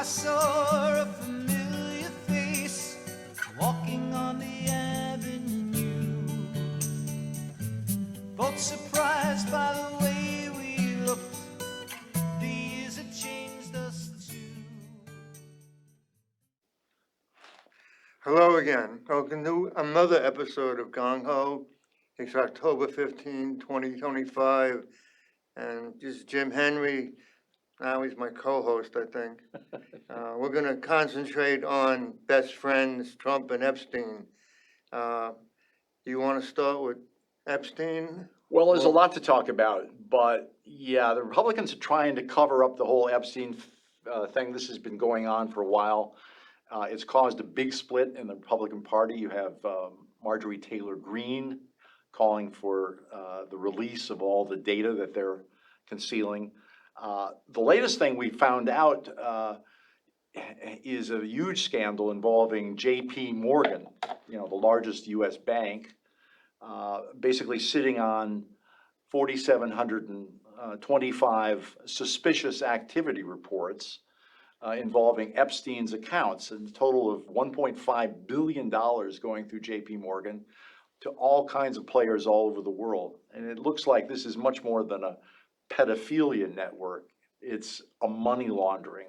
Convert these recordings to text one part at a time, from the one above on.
saw a familiar face walking on the avenue. Both surprised by the way we looked. The years had changed us too. Hello again. Welcome to another episode of Gung Ho. It's October 15, 2025, and this is Jim Henry. Now he's my co-host, I think. We're going to concentrate on best friends, Trump and Epstein. You want to start with Epstein? Well, there's a lot to talk about, but yeah, the Republicans are trying to cover up the whole Epstein thing. This has been going on for a while. It's caused a big split in the Republican Party. You have Marjorie Taylor Greene calling for the release of all the data that they're concealing. The latest thing we found out is a huge scandal involving J.P. Morgan, the largest U.S. bank, basically sitting on 4,725 suspicious activity reports involving Epstein's accounts, and a total of $1.5 billion going through J.P. Morgan to all kinds of players all over the world. And it looks like this is much more than a pedophilia network. It's a money laundering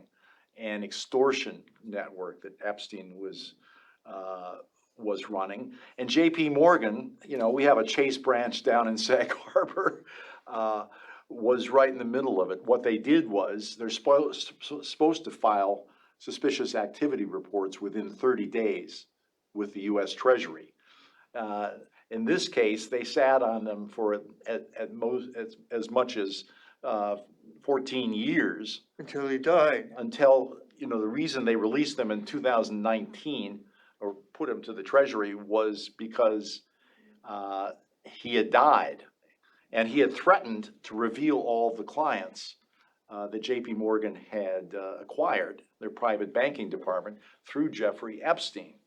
and extortion network that Epstein was running. And J.P. Morgan, we have a Chase branch down in Sag Harbor, was right in the middle of it. What they did was they're supposed to file suspicious activity reports within 30 days with the U.S. Treasury. In this case, they sat on them for at most as much as 14 years. Until he died. Until, the reason they released them in 2019 or put him to the Treasury was because he had died. And he had threatened to reveal all the clients that J.P. Morgan had acquired, their private banking department, through Jeffrey Epstein.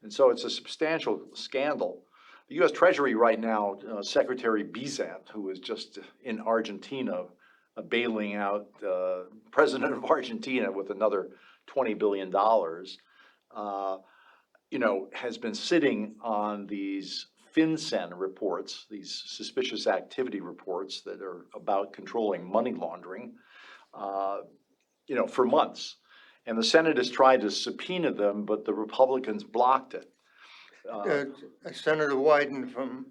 And so it's a substantial scandal. The U.S. Treasury right now, Secretary Bizant, who is just in Argentina, bailing out the president of Argentina with another $20 billion, has been sitting on these FinCEN reports, these suspicious activity reports that are about controlling money laundering, for months. And the Senate has tried to subpoena them, but the Republicans blocked it. Senator Wyden from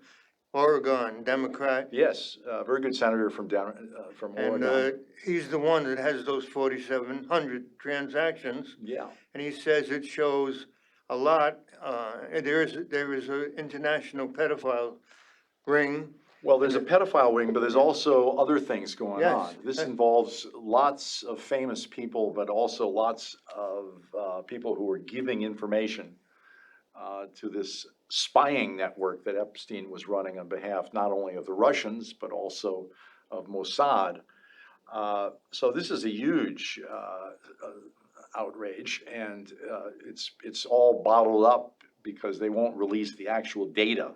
Oregon, Democrat. Yes, a very good senator from Oregon. And he's the one that has those 4,700 transactions. Yeah. And he says it shows a lot. There is an international pedophile ring. Well, there's a pedophile ring, but there's also other things going on. This involves lots of famous people, but also lots of people who are giving information to this spying network that Epstein was running on behalf not only of the Russians, but also of Mossad. So this is a huge outrage, and it's all bottled up because they won't release the actual data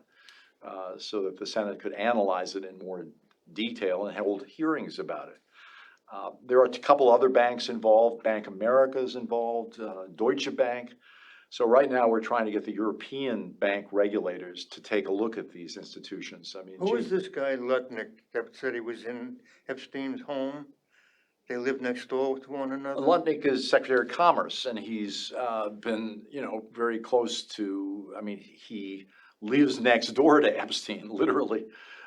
so that the Senate could analyze it in more detail and hold hearings about it. There are a couple other banks involved. Bank America is involved, Deutsche Bank. So right now we're trying to get the European bank regulators to take a look at these institutions. I mean, who is this guy Lutnick that said he was in Epstein's home? They live next door to one another? Lutnick is Secretary of Commerce, and he's been, very close to, he lives next door to Epstein, literally.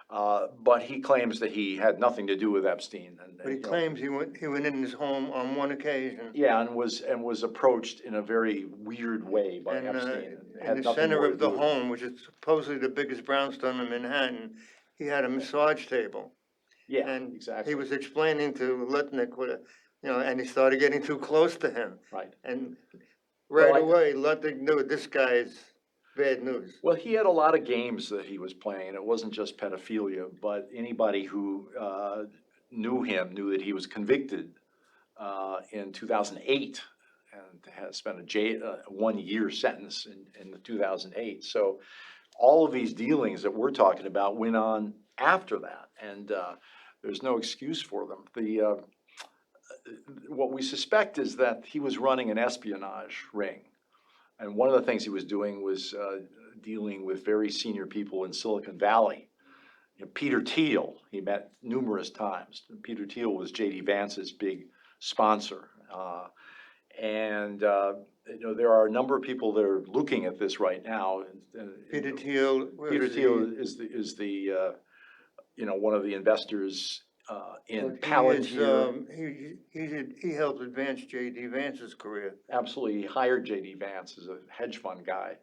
But he claims that he had nothing to do with Epstein. But he claims he went in his home on one occasion. Yeah, and was approached in a very weird way by Epstein. In the center of the home, which is supposedly the biggest brownstone in Manhattan, he had a massage table. Yeah, and exactly. He was explaining to Lutnick and he started getting too close to him. Right. And away, Lutnick knew this guy's bad news. Well, he had a lot of games that he was playing. It wasn't just pedophilia, but anybody who knew him knew that he was convicted in 2008 and has spent a 1-year sentence in 2008. So all of these dealings that we're talking about went on after that, and there's no excuse for them. what we suspect is that he was running an espionage ring. And one of the things he was doing was dealing with very senior people in Silicon Valley. You know, Peter Thiel, he met numerous times. Peter Thiel was J.D. Vance's big sponsor. There are a number of people that are looking at this right now. Peter Thiel. Peter Thiel is the one of the investors in Palantir. He helped advance J.D. Vance's career. Absolutely, he hired J.D. Vance as a hedge fund guy.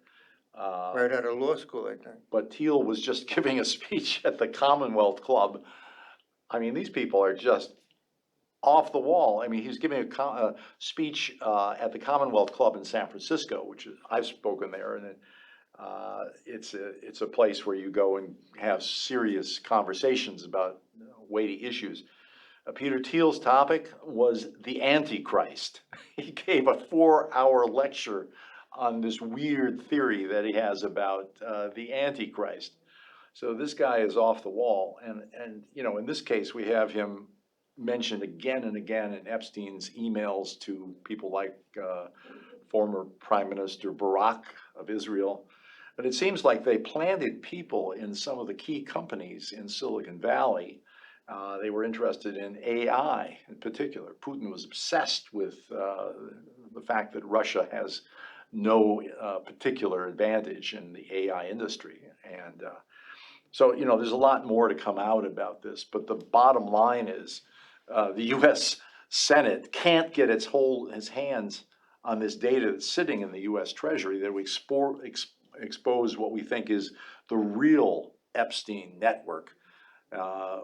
Right out of law school, I think. But Thiel was just giving a speech at the Commonwealth Club. I mean, these people are just off the wall. I mean, he was giving a speech at the Commonwealth Club in San Francisco, which is, I've spoken there, and it's a place where you go and have serious conversations about weighty issues. Peter Thiel's topic was the Antichrist. He gave a 4-hour lecture on this weird theory that he has about the Antichrist. So this guy is off the wall, and in this case we have him mentioned again and again in Epstein's emails to people like former Prime Minister Barak of Israel. But it seems like they planted people in some of the key companies in Silicon Valley. They were interested in AI in particular. Putin was obsessed with the fact that Russia has no particular advantage in the AI industry. And so there's a lot more to come out about this. But the bottom line is the U.S. Senate can't get its hands on this data that's sitting in the U.S. Treasury that we expose what we think is the real Epstein network,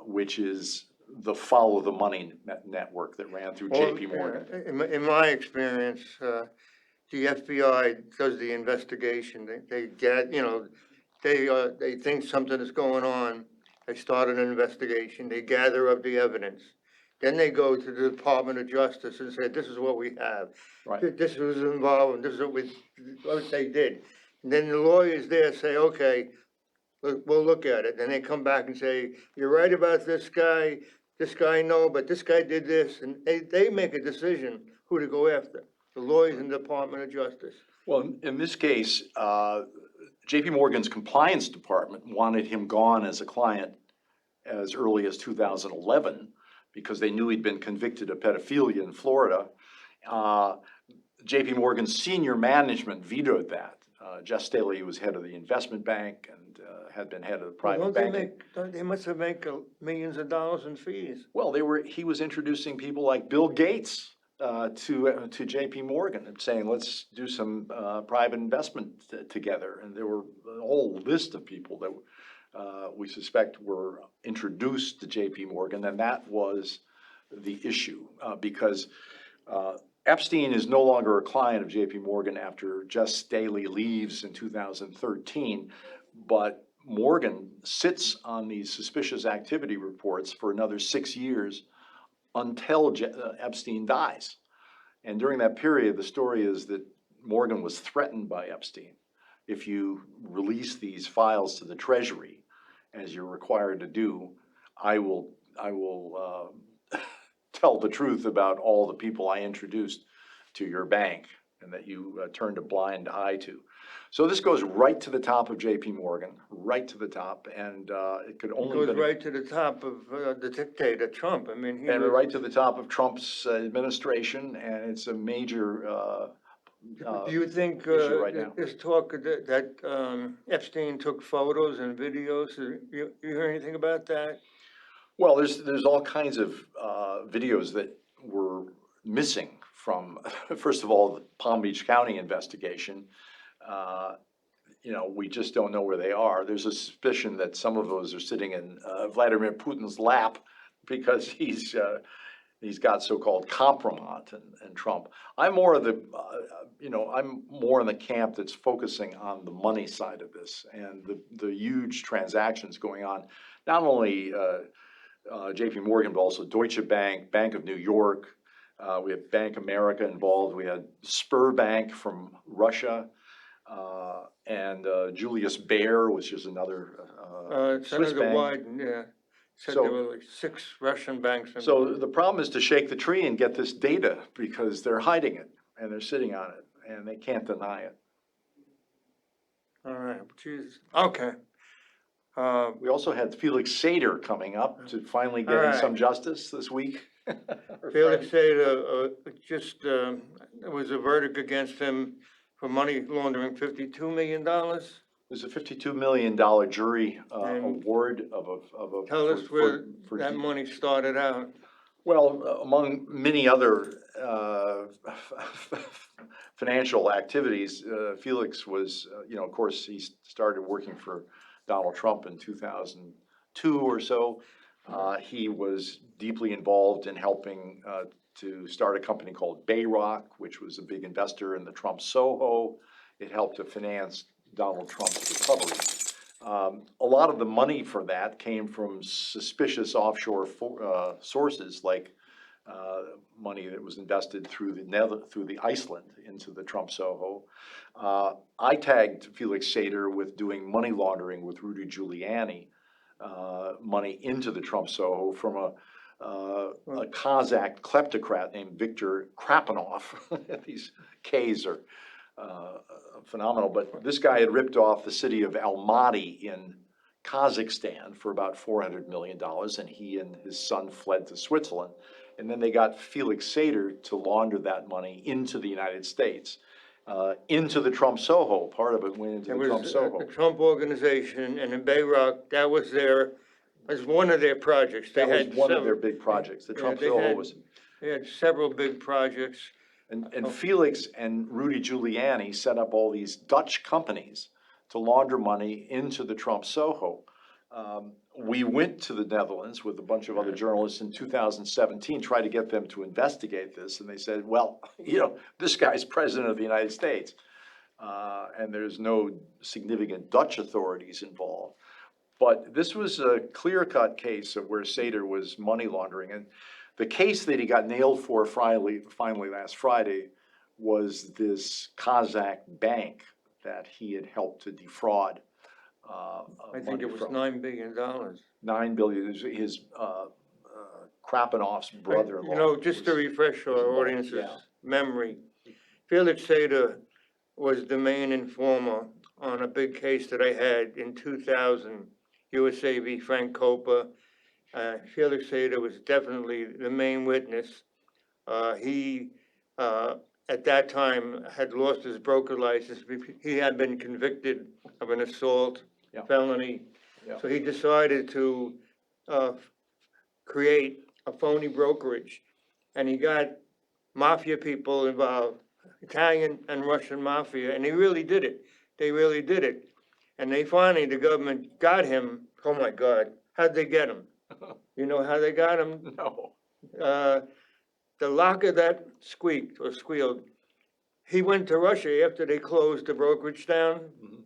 which is the follow the money network that ran through J.P. Morgan. In my experience, the FBI does the investigation. They think something is going on. They start an investigation. They gather up the evidence. Then they go to the Department of Justice and say, this is what we have. Right. This was involved, and this is what they did. And then the lawyers there say, okay, we'll look at it. Then they come back and say, you're right about this guy no, but this guy did this. And they make a decision who to go after, the lawyers in the Department of Justice. Well, in this case, J.P. Morgan's compliance department wanted him gone as a client as early as 2011 because they knew he'd been convicted of pedophilia in Florida. J.P. Morgan's senior management vetoed that. Jeff Staley was head of the investment bank and had been head of the private banking. They must have made millions of dollars in fees. Well, he was introducing people like Bill Gates to J.P. Morgan and saying, let's do some private investment together. And there were a whole list of people that we suspect were introduced to J.P. Morgan, and that was the issue because Epstein is no longer a client of J.P. Morgan after Jeff Staley leaves in 2013, but Morgan sits on these suspicious activity reports for another 6 years until Epstein dies. And during that period, the story is that Morgan was threatened by Epstein. If you release these files to the Treasury, as you're required to do, I will tell the truth about all the people I introduced to your bank and that you turned a blind eye to. So this goes right to the top of J.P. Morgan, right to the top, and it could only goes right to the top of the dictator, Trump. I mean, right to the top of Trump's administration, and it's a major do you think issue right now. there's talk that Epstein took photos and videos? You hear anything about that? Well, there's all kinds of videos that were missing from, first of all, the Palm Beach County investigation. We just don't know where they are. There's a suspicion that some of those are sitting in Vladimir Putin's lap because he's got so-called compromat and Trump. I'm more of the, I'm more in the camp that's focusing on the money side of this and the huge transactions going on. Not only J.P. Morgan, but also Deutsche Bank, Bank of New York. We have Bank America involved. We had Spur Bank from Russia, and Julius Baer, which is another Swiss Senator bank. Wyden, yeah. Said So- there were like 6 Russian banks. So the problem is to shake the tree and get this data, because they're hiding it, and they're sitting on it, and they can't deny it. All right, geez, okay. We also had Felix Sater coming up to finally All getting right. some justice this week. Our Felix friend. Sater, there was a verdict against him for money laundering $52 million. There's a $52 million jury And award of a. Tell us where for that money started out. Well, among many other financial activities, Felix was, of course, he started working for Donald Trump in 2002 or so. He was deeply involved in helping to start a company called Bayrock, which was a big investor in the Trump Soho. It helped to finance Donald Trump's recovery. A lot of the money for that came from suspicious offshore sources, like money that was invested through the Iceland into the Trump Soho. I tagged Felix Sater with doing money laundering with Rudy Giuliani, money into the Trump Soho from a Kazakh kleptocrat named Viktor Krapanov. These Ks are phenomenal, but this guy had ripped off the city of Almaty in Kazakhstan for about $400 million, and he and his son fled to Switzerland. And then they got Felix Sater to launder that money into the United States, into the Trump Soho. Part of it went into It the Trump was Soho. the Trump Organization, and in Bayrock, that was one of their projects. They That was had one of their several- big projects. The yeah, Trump they Soho had- was. They had several big projects. And Felix and Rudy Giuliani set up all these Dutch companies to launder money into the Trump Soho. We went to the Netherlands with a bunch of other journalists in 2017, tried to get them to investigate this, and they said, well, this guy's president of the United States, and there's no significant Dutch authorities involved. But this was a clear-cut case of where Sater was money laundering, and the case that he got nailed for finally last Friday was this Kazakh bank that he had helped to defraud. I think it was $9 billion. $9 billion. His Krapanov's brother-in-law. Just to refresh our involved, audience's yeah. memory, Felix Sater was the main informer on a big case that I had in 2000, USA v. Frank Copa. Felix Sater was definitely the main witness. He, at that time, had lost his broker license. He had been convicted of an assault Yeah. felony. Yeah. So he decided to create a phony brokerage. And he got mafia people involved, Italian and Russian mafia, and he really did it. They really did it. And they finally, the government got him. Oh my God, how'd they get him? You know how they got him? No. The locker that squeaked or squealed, he went to Russia after they closed the brokerage down,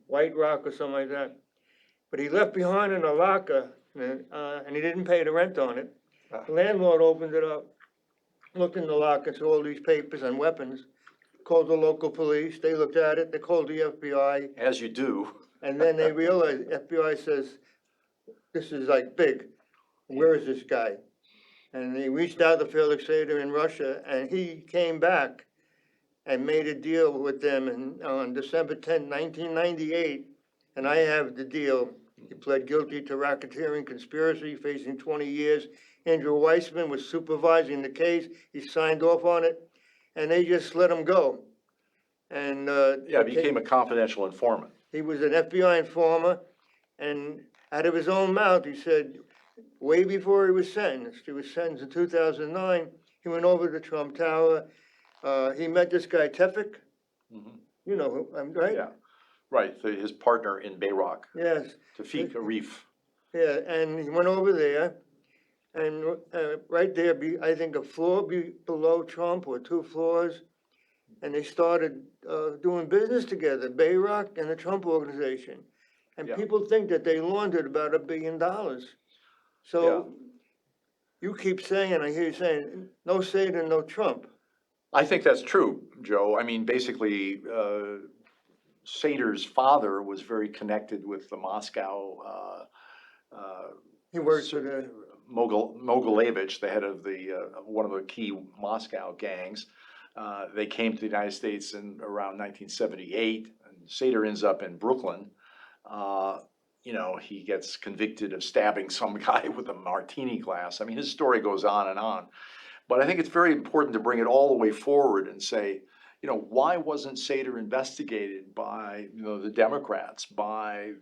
White Rock or something like that. But he left behind in a locker, and he didn't pay the rent on it. The landlord opened it up, looked in the locker, saw all these papers and weapons, called the local police. They looked at it. They called the FBI. As you do. And then they realized, FBI says, this is like big. Where is this guy? And they reached out to Felix Sater in Russia, and he came back and made a deal with them on December 10, 1998. And I have the deal. He pled guilty to racketeering conspiracy, facing 20 years. Andrew Weissman was supervising the case. He signed off on it, and they just let him go. And Yeah, became a confidential informant. he was an FBI informer, and out of his own mouth, he said, way before he was sentenced in 2009, he went over to Trump Tower. He met this guy, Tefik. Mhm. You know, right? Yeah, right, his partner in Bayrock, Yes, Tafik Arif. yeah, and he went over there, and right there, I think a floor below Trump, or 2 floors, and they started doing business together, Bayrock and the Trump Organization. And Yeah. people think that they laundered about $1 billion. So you keep saying, I hear you saying, no Sater, no Trump. I think that's true, Joe. I mean, basically, Sater's father was very connected with the Moscow He works for the, Mogilevich, the head of one of the key Moscow gangs. They came to the United States in around 1978, and Sater ends up in Brooklyn. He gets convicted of stabbing some guy with a martini glass. I mean, his story goes on and on. But I think it's very important to bring it all the way forward and say, why wasn't Sater investigated by, the Democrats, by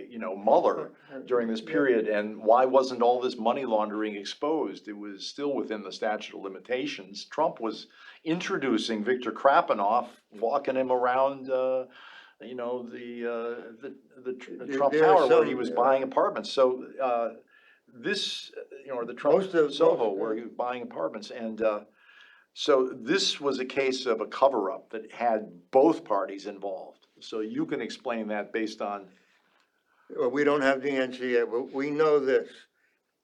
Mueller during this period? And why wasn't all this money laundering exposed? It was still within the statute of limitations. Trump was introducing Viktor Krapinov, walking him around, the Trump there are Tower where he some, was buying apartments. So, or the Trump Soho where he was buying apartments. And, so this was a case of a cover-up that had both parties involved. So you can explain that based on, well, we don't have the answer yet, but we know this,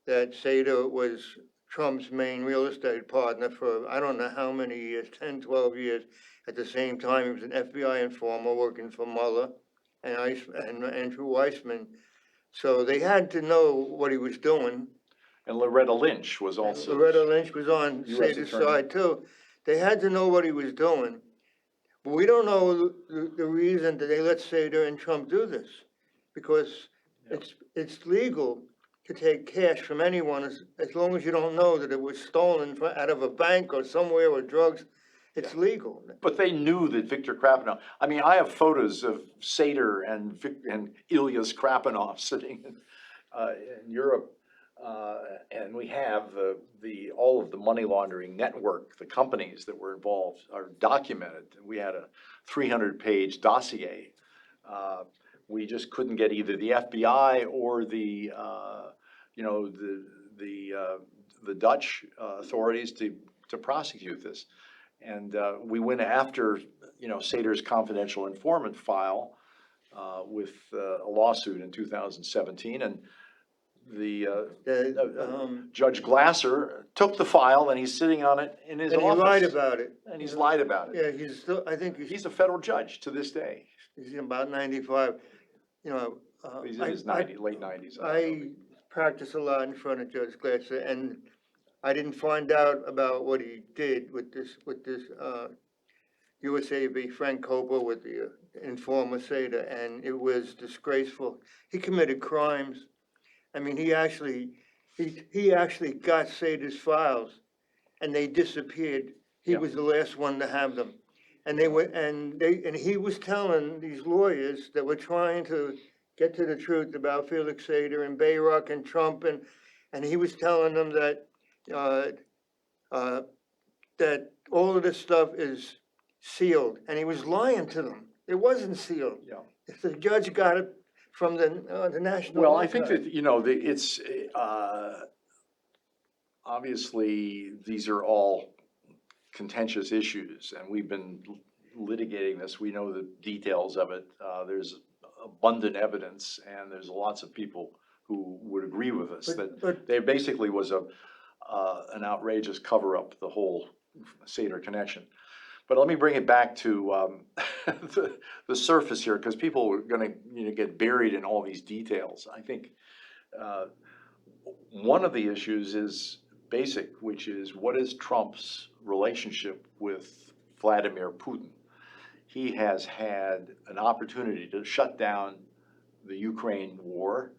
that Sater was Trump's main real estate partner for, I don't know how many years, 10, 12 years. At the same time, he was an FBI informer working for Mueller and Andrew Weissman. So they had to know what he was doing. and Loretta Lynch was also. Loretta Lynch was on US Sater's attorney. side too. They had to know what he was doing. But we don't know the reason that they let Sater and Trump do this. Because it's legal to take cash from anyone as long as you don't know that it was stolen out of a bank or somewhere or drugs. It's legal. But they knew that Viktor Krapinov, I mean, I have photos of Sater and Ilyas Krapinov sitting in Europe. And we have all of the money laundering network, the companies that were involved are documented. We had a 300-page dossier. We just couldn't get either the FBI or the Dutch authorities to prosecute this. And we went after, Sater's confidential informant file with a lawsuit in 2017, and Judge Glasser took the file and he's sitting on it in his And office. he lied about it. And he's lied about it. Yeah, he's still, I think He's a federal judge to this day. he's about 95. He's in his late 90s. I practice a lot in front of Judge Glasser, and I didn't find out about what he did with this USAV Frank Coppola with the informer Sater, and it was disgraceful. He committed crimes. I mean, he actually got Sater's files, and they disappeared. He Yeah. was the last one to have them, and he was telling these lawyers that were trying to get to the truth about Felix Sater and Bayrock and Trump, and he was telling them that that all of this stuff is sealed, and he was lying to them. It wasn't sealed. Yeah. If the judge got it from the National. Well, I think Archives. that, it's, obviously, these are all contentious issues, and we've been litigating this. We know the details of it. There's abundant evidence, and there's lots of people who would agree with us that there basically was an outrageous cover-up, the whole Sater connection. But let me bring it back to the surface here, because people are going to get buried in all these details. I think one of the issues is basic, which is what is Trump's relationship with Vladimir Putin? He has had an opportunity to shut down the Ukraine war.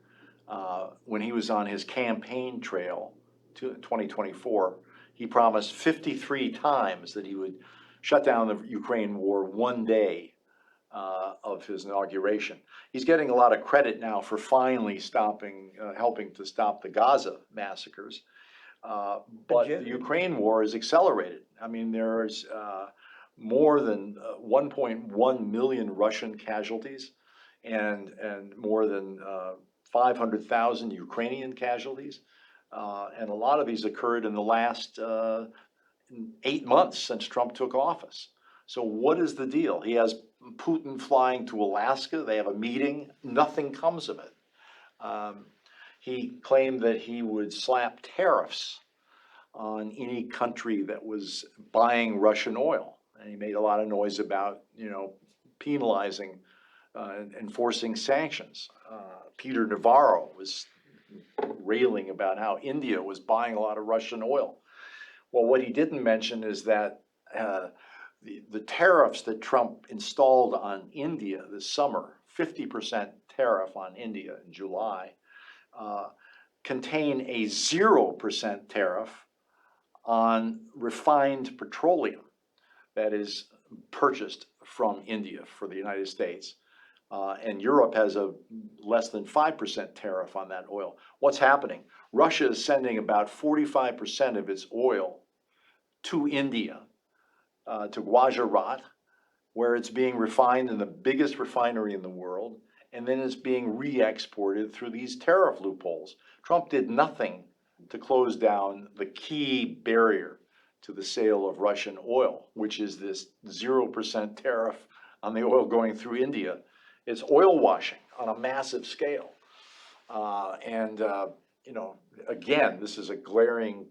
When he was on his campaign trail to 2024, he promised 53 times that he would shut down the Ukraine war one day of his inauguration. He's getting a lot of credit now for finally helping to stop the Gaza massacres. But the Ukraine war is accelerated. I mean, there's more than 1.1 million Russian casualties and more than 500,000 Ukrainian casualties. And a lot of these occurred in the last 8 months since Trump took office. So what is the deal? He has Putin flying to Alaska. They have a meeting. Nothing comes of it. He claimed that he would slap tariffs on any country that was buying Russian oil. And he made a lot of noise about, penalizing and enforcing sanctions. Peter Navarro was railing about how India was buying a lot of Russian oil. Well, what he didn't mention is that the tariffs that Trump installed on India this summer, 50% tariff on India in July, contain a 0% tariff on refined petroleum that is purchased from India for the United States. And Europe has a less than 5% tariff on that oil. What's happening? Russia is sending about 45% of its oil to India, to Gujarat, where it's being refined in the biggest refinery in the world, and then it's being re-exported through these tariff loopholes. Trump did nothing to close down the key barrier to the sale of Russian oil, which is this 0% tariff on the oil going through India. It's oil washing on a massive scale. You know, again, this is a glaring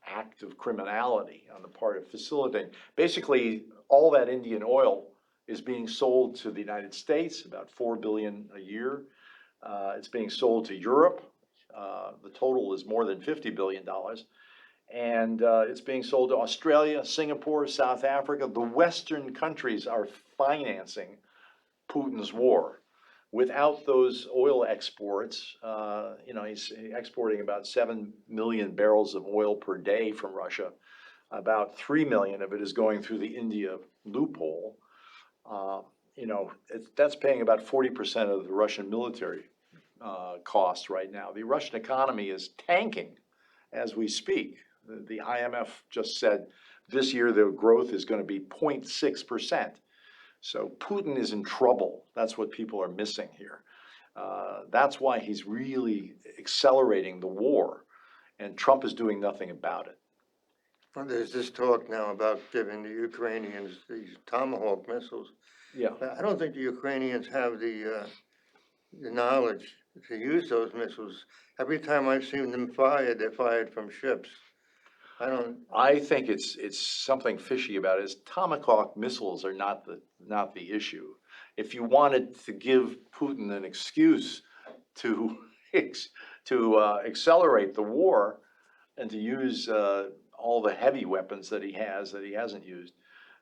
act of criminality on the part of facilitating. Basically, all that Indian oil is being sold to the United States, about 4 billion a year. It's being sold to Europe. The total is more than $50 billion. And it's being sold to Australia, Singapore, South Africa. The Western countries are financing Putin's war. Without those oil exports, you know, he's exporting about 7 million barrels of oil per day from Russia. About 3 million of it is going through the India loophole. You know, that's paying about 40% of the Russian military costs right now. The Russian economy is tanking as we speak. The IMF just said this year the growth is going to be 0.6%. So Putin is in trouble. That's what people are missing here. That's why he's really accelerating the war, and Trump is doing nothing about it. Well, there's this talk now about giving the Ukrainians these Tomahawk missiles. Yeah. I don't think the Ukrainians have the knowledge to use those missiles. Every time I've seen them fired, they're fired from ships. I think it's something fishy about it. Tomahawk missiles are not the issue. If you wanted to give Putin an excuse to accelerate the war and to use all the heavy weapons that he hasn't used,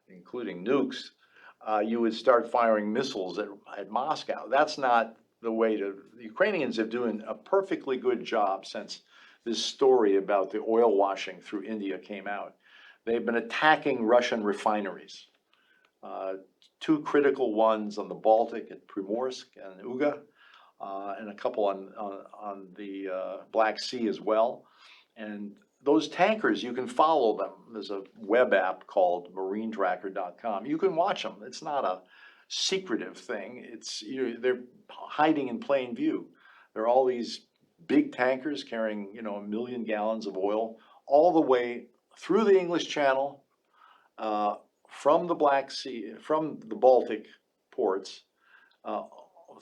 including nukes, you would start firing missiles at Moscow. That's not the way to. The Ukrainians have doing a perfectly good job since this story about the oil washing through India came out. They've been attacking Russian refineries. Two critical ones on the Baltic at Primorsk and Uga, and a couple on the Black Sea as well. And those tankers, you can follow them. There's a web app called marinetracker.com. You can watch them. It's not a secretive thing. They're hiding in plain view. There are all these big tankers carrying, 1 million gallons of oil all the way through the English Channel, from the Black Sea, from the Baltic ports,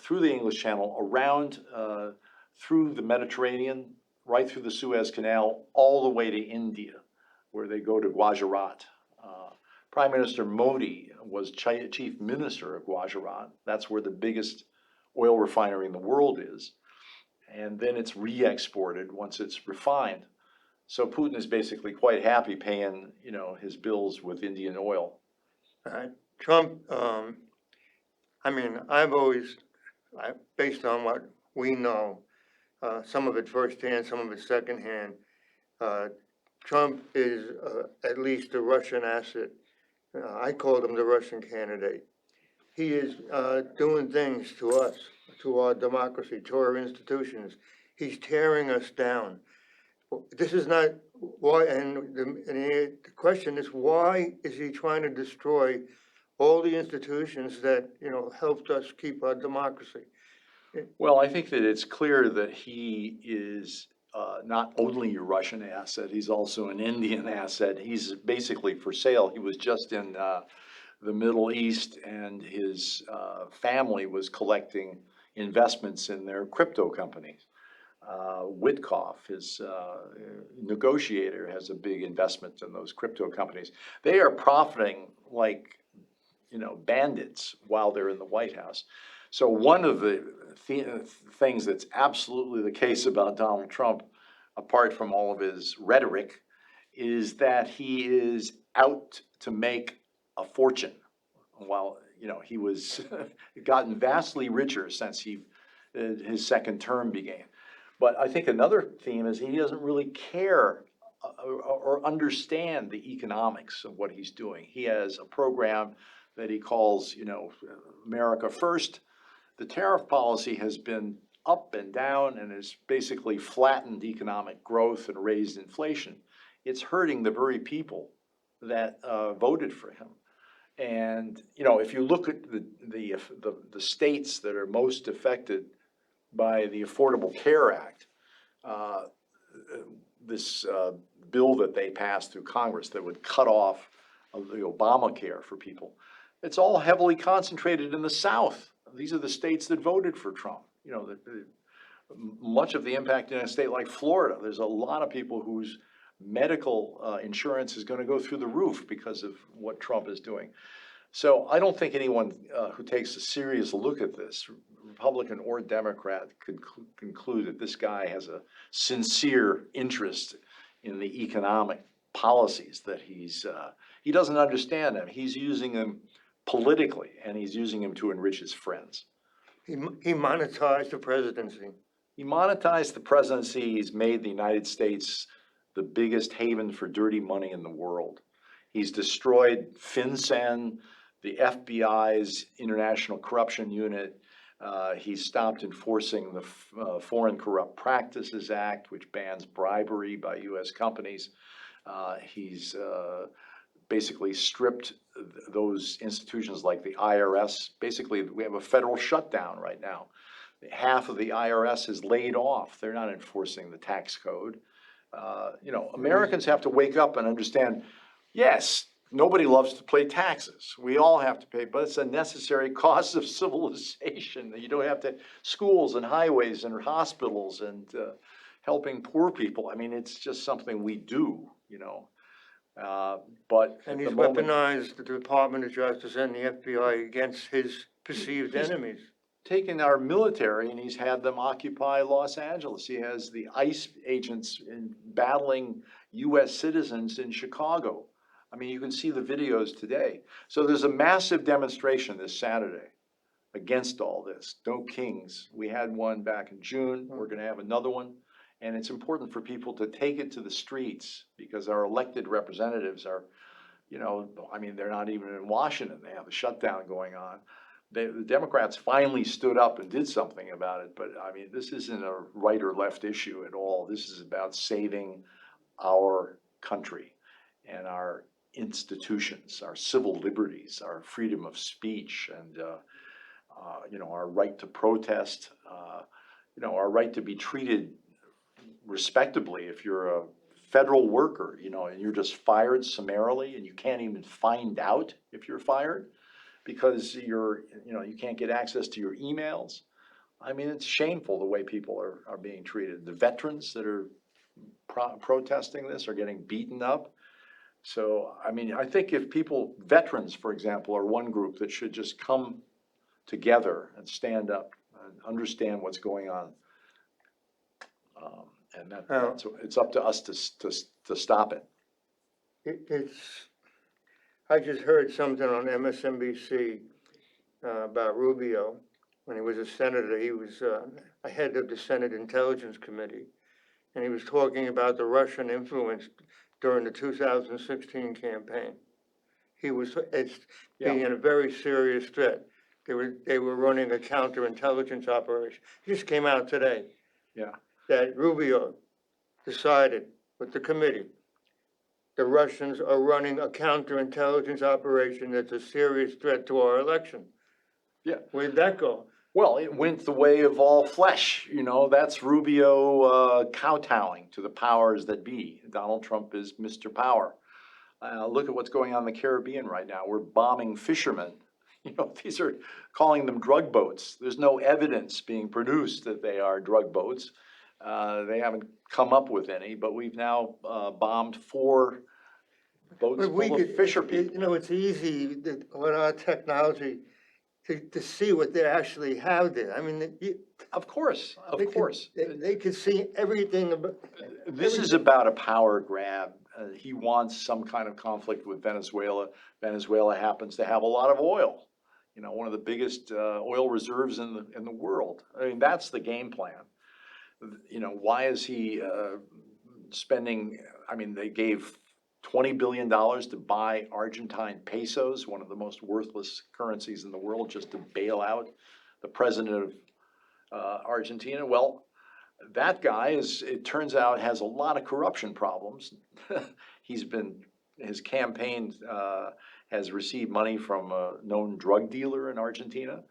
through the English Channel, around through the Mediterranean, right through the Suez Canal, all the way to India, where they go to Gujarat. Prime Minister Modi was chief minister of Gujarat. That's where the biggest oil refinery in the world is. And then it's re-exported once it's refined. So Putin is basically quite happy paying, his bills with Indian oil. Trump, based on what we know, some of it firsthand, some of it secondhand, Trump is at least a Russian asset. I called him the Russian candidate. He is doing things to us, to our democracy, to our institutions. He's tearing us down. This is not why, and the question is, why is he trying to destroy all the institutions that helped us keep our democracy? Well, I think that it's clear that he is not only a Russian asset, he's also an Indian asset. He's basically for sale. He was just in the Middle East, and his family was collecting investments in their crypto companies. Witkoff, his negotiator, has a big investment in those crypto companies. They are profiting like, bandits while they're in the White House. So one of the things that's absolutely the case about Donald Trump apart from all of his rhetoric, is that he is out to make a fortune. While, he was gotten vastly richer since his second term began. But I think another theme is he doesn't really care or understand the economics of what he's doing. He has a program that he calls, America First. The tariff policy has been up and down and has basically flattened economic growth and raised inflation. It's hurting the very people that voted for him. And, if you look at the states that are most affected by the Affordable Care Act, this bill that they passed through Congress that would cut off the Obamacare for people, it's all heavily concentrated in the South. These are the states that voted for Trump. Much of the impact in a state like Florida, there's a lot of people whose medical insurance is going to go through the roof because of what Trump is doing. So I don't think anyone who takes a serious look at this, Republican or Democrat, could conclude that this guy has a sincere interest in the economic policies that he doesn't understand them. He's using them politically, and he's using them to enrich his friends. He monetized the presidency. He monetized the presidency. He's made the United States the biggest haven for dirty money in the world. He's destroyed FinCEN, the FBI's International Corruption Unit. He stopped enforcing the Foreign Corrupt Practices Act, which bans bribery by U.S. companies. He's basically stripped those institutions like the IRS. Basically, we have a federal shutdown right now. Half of the IRS is laid off. They're not enforcing the tax code. Americans have to wake up and understand, yes, nobody loves to pay taxes. We all have to pay, but it's a necessary cost of civilization. You don't have to, schools and highways and hospitals and helping poor people. I mean, it's just something we do, but And he's weaponized the Department of Justice and the FBI against his perceived enemies. Taken our military and he's had them occupy Los Angeles. He has the ICE agents battling U.S. citizens in Chicago. I mean, you can see the videos today. So there's a massive demonstration this Saturday against all this. No kings. We had one back in June. We're going to have another one. And it's important for people to take it to the streets because our elected representatives are, they're not even in Washington. They have a shutdown going on. The Democrats finally stood up and did something about it. But I mean, this isn't a right or left issue at all. This is about saving our country and our institutions, our civil liberties, our freedom of speech, and our right to protest, our right to be treated respectably. If you're a federal worker, and you're just fired summarily, and you can't even find out if you're fired because you can't get access to your emails. I mean, it's shameful the way people are being treated. The veterans that are protesting this are getting beaten up. So, I mean, I think if veterans, for example, are one group that should just come together and stand up and understand what's going on. And it's up to us to stop it. I just heard something on MSNBC about Rubio. When he was a senator, he was a head of the Senate Intelligence Committee. And he was talking about the Russian influence during the 2016 campaign. It's being a very serious threat. They were running a counterintelligence operation. It just came out today. Yeah. That Rubio decided with the committee, the Russians are running a counterintelligence operation that's a serious threat to our election. Yeah. Where'd that go? Well, it went the way of all flesh. That's Rubio kowtowing to the powers that be. Donald Trump is Mr. Power. Look at what's going on in the Caribbean right now. We're bombing fishermen. These are calling them drug boats. There's no evidence being produced that they are drug boats. They haven't come up with any, but we've now bombed 4 boats full of fisher people. It's easy that with our technology, to see what they actually have there. I mean, Of course, of they course. they could see everything about. This is about a power grab. He wants some kind of conflict with Venezuela. Venezuela happens to have a lot of oil. You know, one of the biggest oil reserves in the world. I mean, that's the game plan. You know, why is he spending? I mean, they gave $20 billion to buy Argentine pesos, one of the most worthless currencies in the world, just to bail out the president of Argentina. Well, that guy it turns out, has a lot of corruption problems. His campaign has received money from a known drug dealer in Argentina.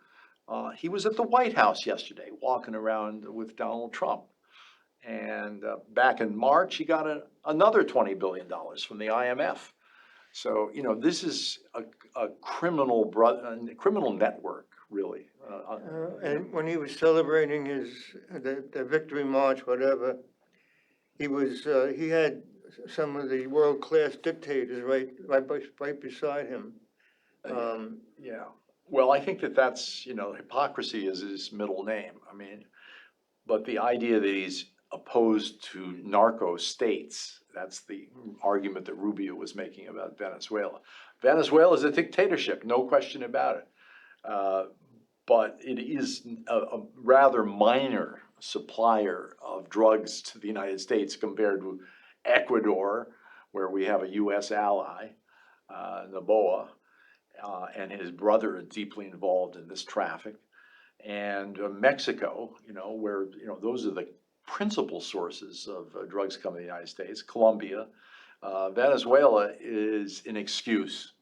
He was at the White House yesterday, walking around with Donald Trump. And back in March, he got another $20 billion from the IMF. So, you know, this is a criminal network, really. And when he was celebrating the victory march, whatever, he had some of the world-class dictators right beside him. Yeah. Well, I think that's, you know, hypocrisy is his middle name. I mean, but the idea that he's opposed to narco states, that's the argument that Rubio was making about Venezuela. Venezuela is a dictatorship, no question about it. But it is a rather minor supplier of drugs to the United States compared to Ecuador, where we have a U.S. ally, Noboa, and his brother are deeply involved in this traffic. And Mexico, you know, where, you know, those are the principal sources of drugs coming to the United States. Colombia, Venezuela is an excuse.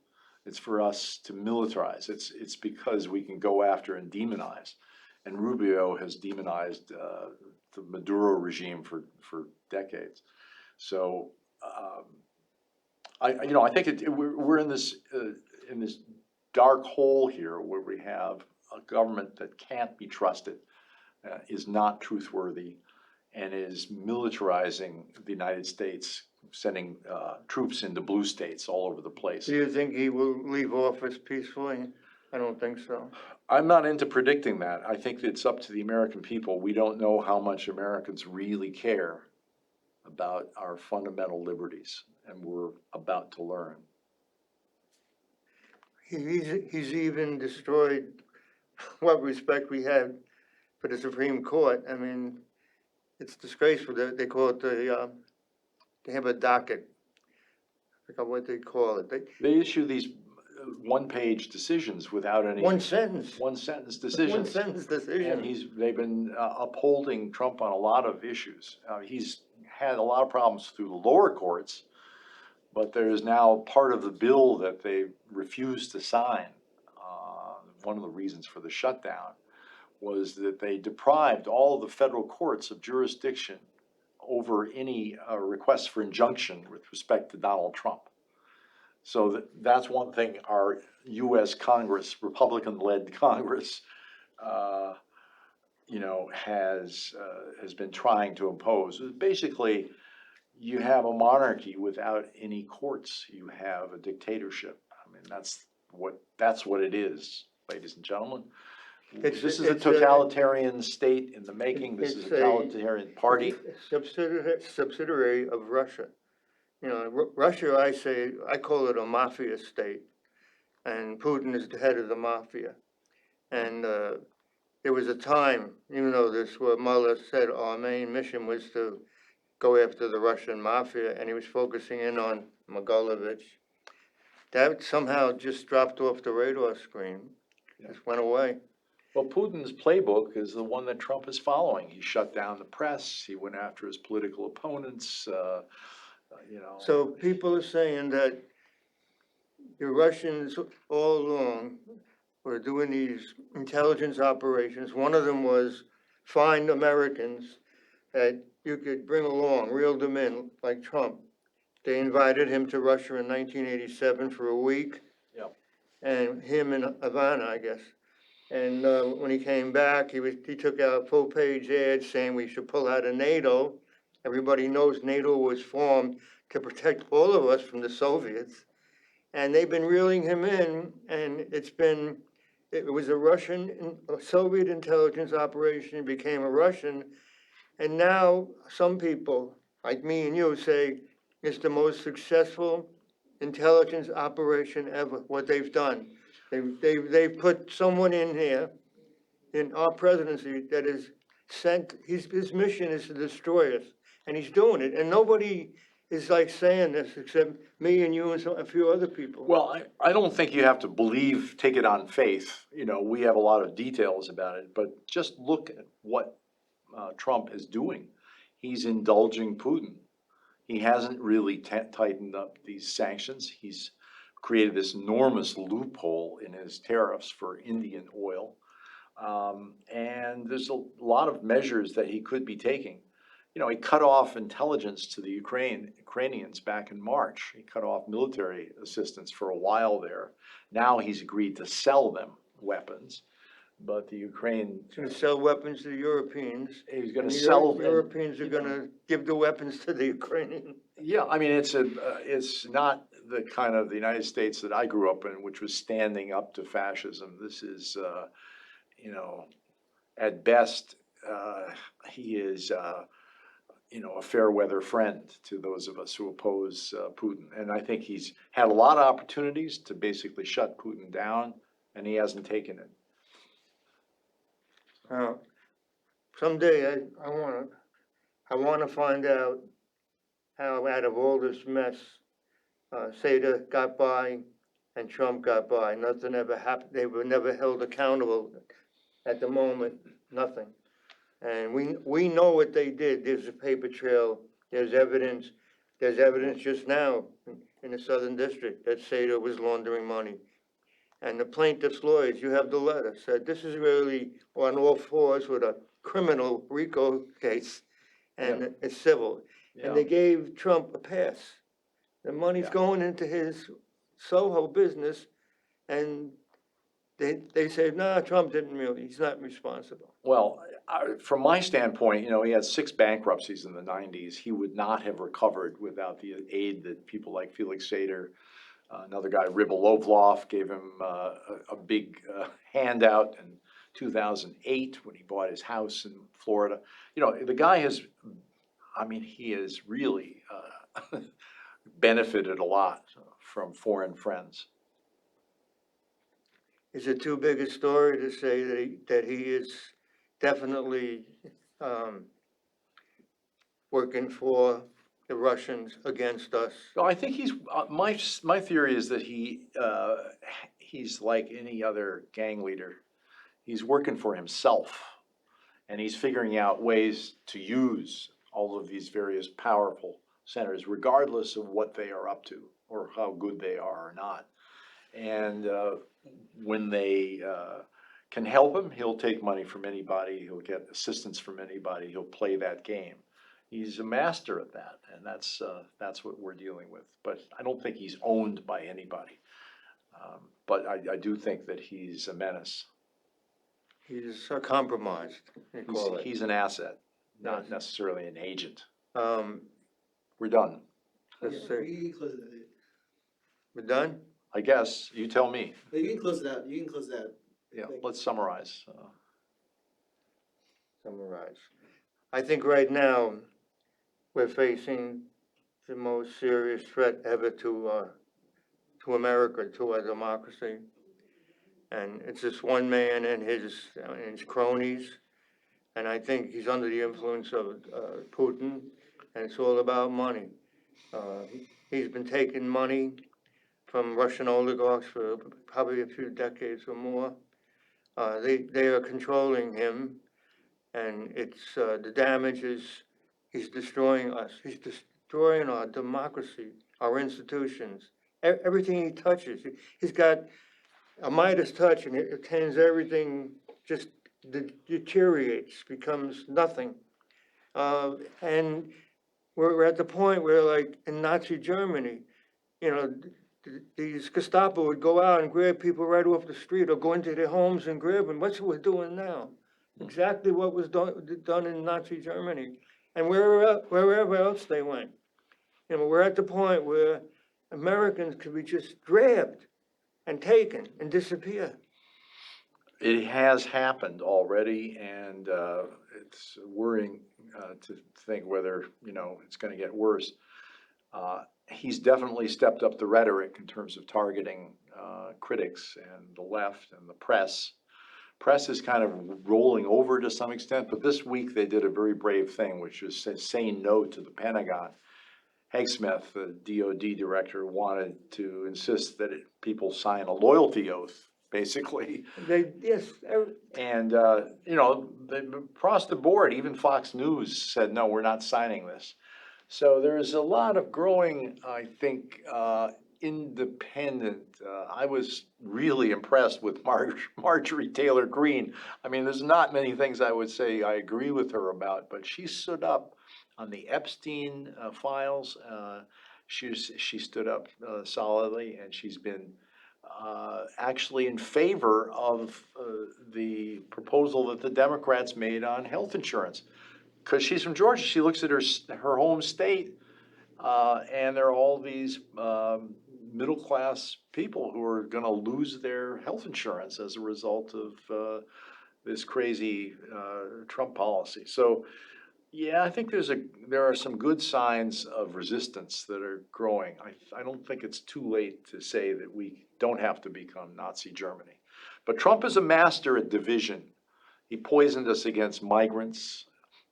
It's for us to militarize. It's because we can go after and demonize. And Rubio has demonized the Maduro regime for decades. So I think we're in this dark hole here where we have a government that can't be trusted, is not truthworthy, and is militarizing the United States, sending troops into blue states all over the place. Do you think he will leave office peacefully? I don't think so. I'm not into predicting that. I think it's up to the American people. We don't know how much Americans really care about our fundamental liberties, and we're about to learn. He's even destroyed what respect we had for the Supreme Court. I mean, it's disgraceful. They call it they have a docket. I forgot what they call it. They issue these one-page decisions without any One sentence. one-sentence decisions. One sentence decision. And they've been upholding Trump on a lot of issues. He's had a lot of problems through the lower courts, but there is now part of the bill that they refused to sign. One of the reasons for the shutdown was that they deprived all the federal courts of jurisdiction over any requests for injunction with respect to Donald Trump. So that's one thing our U.S. Congress, Republican-led Congress, has been trying to impose. Basically, you have a monarchy without any courts. You have a dictatorship. I mean, that's what it is, ladies and gentlemen. This is a totalitarian state in the making. This is a totalitarian party. Subsidiary of Russia. You know, Russia, I call it a mafia state, and Putin is the head of the mafia. And there was a time, even though where Mueller said our main mission was to go after the Russian mafia, and he was focusing in on Mogilevich, that somehow just dropped off the radar screen, just went away. Well, Putin's playbook is the one that Trump is following. He shut down the press. He went after his political opponents. So people are saying that the Russians all along were doing these intelligence operations. One of them was find Americans that you could bring along, reel them in, like Trump. They invited him to Russia in 1987 for a week. Yeah. And him and Ivana, I guess. And when he came back, he took out a full-page ad saying we should pull out of NATO. Everybody knows NATO was formed to protect all of us from the Soviets. And they've been reeling him in, and it's been it was a Soviet intelligence operation, it became a Russian, and now some people, like me and you, say it's the most successful intelligence operation ever, what they've done. They've put someone in here, in our presidency, that is sent, his mission is to destroy us, and he's doing it, and nobody is like saying this except me and you and a few other people. Well, I don't think you have to believe, take it on faith. You know, we have a lot of details about it, but just look at what Trump is doing. He's indulging Putin. He hasn't really tightened up these sanctions. He's created this enormous loophole in his tariffs for Indian oil. And there's a lot of measures that he could be taking. You know, he cut off intelligence to the Ukrainians back in March. He cut off military assistance for a while there. Now he's agreed to sell them weapons, but the Ukraine, He's gonna sell weapons to the Europeans. he's gonna And the sell. Europeans are gonna give the weapons to the Ukrainians. Yeah, I mean, it's not the kind of the United States that I grew up in, which was standing up to fascism. This is, you know, at best, he is, you know, a fair weather friend to those of us who oppose Putin. And I think he's had a lot of opportunities to basically shut Putin down, and he hasn't taken it. Someday I wanna find out how out of all this mess, Seder got by and Trump got by. Nothing ever happened. They were never held accountable at the moment, nothing. And we know what they did. There's a paper trail, there's evidence just now in the Southern District that Seder was laundering money. And the plaintiff's lawyers, you have the letter, said this is really on all fours with a criminal RICO case, and it's civil. And they gave Trump a pass. The money's Yeah. going into his Soho business, and they said, no, Trump didn't really, he's not responsible. Well, from my standpoint, you know, he had 6 bankruptcies in the 90s. He would not have recovered without the aid that people like Felix Sater, another guy, Rybolovlov, gave him a big handout in 2008 when he bought his house in Florida. You know, the guy has, I mean, he has really benefited a lot from foreign friends. Is it too big a story to say that he is definitely working for the Russians against us? Well, I think he's, my theory is that he's like any other gang leader. He's working for himself, and he's figuring out ways to use all of these various powerful centers, regardless of what they are up to or how good they are or not. And when they can help him, he'll take money from anybody, he'll get assistance from anybody, he'll play that game. He's a master at that, and that's what we're dealing with. But I don't think he's owned by anybody. But I do think that he's a menace. He's compromised, they call it. He's an asset, not Yes. necessarily an agent. Um, We're done, let's Yeah, see, you can close it out. we're done? I guess. You tell me. No, you can close it out, you can close it out. Yeah, let's summarize. Summarize. I think right now, we're facing the most serious threat ever to America, to our democracy. And it's just one man and his cronies. And I think he's under the influence of Putin, and it's all about money. He's been taking money from Russian oligarchs for probably a few decades or more. They are controlling him, and it's the damage is he's destroying us. He's destroying our democracy, our institutions, everything he touches. He's got a Midas touch, and it turns everything just deteriorates, becomes nothing. And we're at the point where, like in Nazi Germany, you know, these Gestapo would go out and grab people right off the street or go into their homes and grab them. What's we're doing now? Exactly what was done in Nazi Germany, and wherever else they went. You know, we're at the point where Americans could be just grabbed and taken and disappear. It has happened already, and it's worrying to think whether, it's gonna get worse. He's definitely stepped up the rhetoric in terms of targeting critics and the left and the press. Press is kind of rolling over to some extent, but this week they did a very brave thing, which was saying no to the Pentagon. Hagsmith, the DOD director, wanted to insist that people sign a loyalty oath, basically. Yes, And, across the board, even Fox News said, no, we're not signing this. So there's a lot of growing, I think, independent. I was really impressed with Marjorie Taylor Greene. I mean, there's not many things I would say I agree with her about, but she stood up on the Epstein files. She stood up solidly, and she's been actually in favor of the proposal that the Democrats made on health insurance. Because she's from Georgia, she looks at her home state, and there are all these middle-class people who are gonna lose their health insurance as a result of this crazy Trump policy. So, yeah, I think there are some good signs of resistance that are growing. I don't think it's too late to say that we don't have to become Nazi Germany. But Trump is a master at division. He poisoned us against migrants.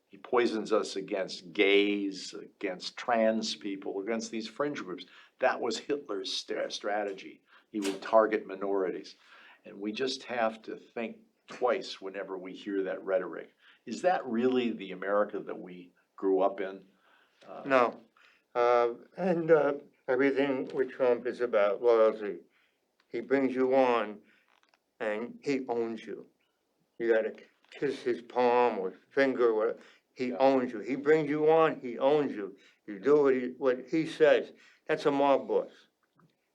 He poisons us against gays, against trans people, against these fringe groups. That was Hitler's strategy. He would target minorities. And we just have to think twice whenever we hear that rhetoric. Is that really the America that we grew up in? no. And everything with Trump is about loyalty. He brings you on and he owns you. You gotta kiss his palm or finger, whatever. He Yeah. owns you. He brings you on, he owns you. You do what he says. That's a mob boss.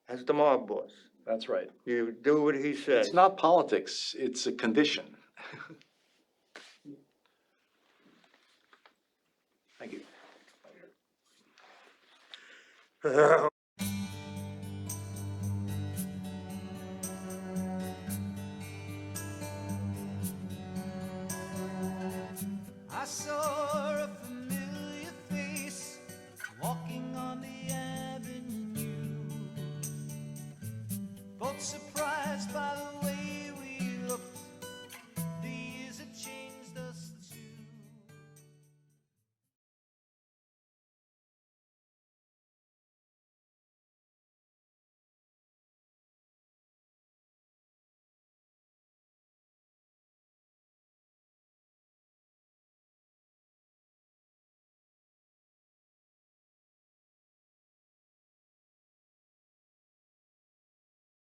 That's the mob boss. That's right. You do what he says. It's not politics, it's a condition. Thank you. I saw a familiar face walking on the avenue, both surprised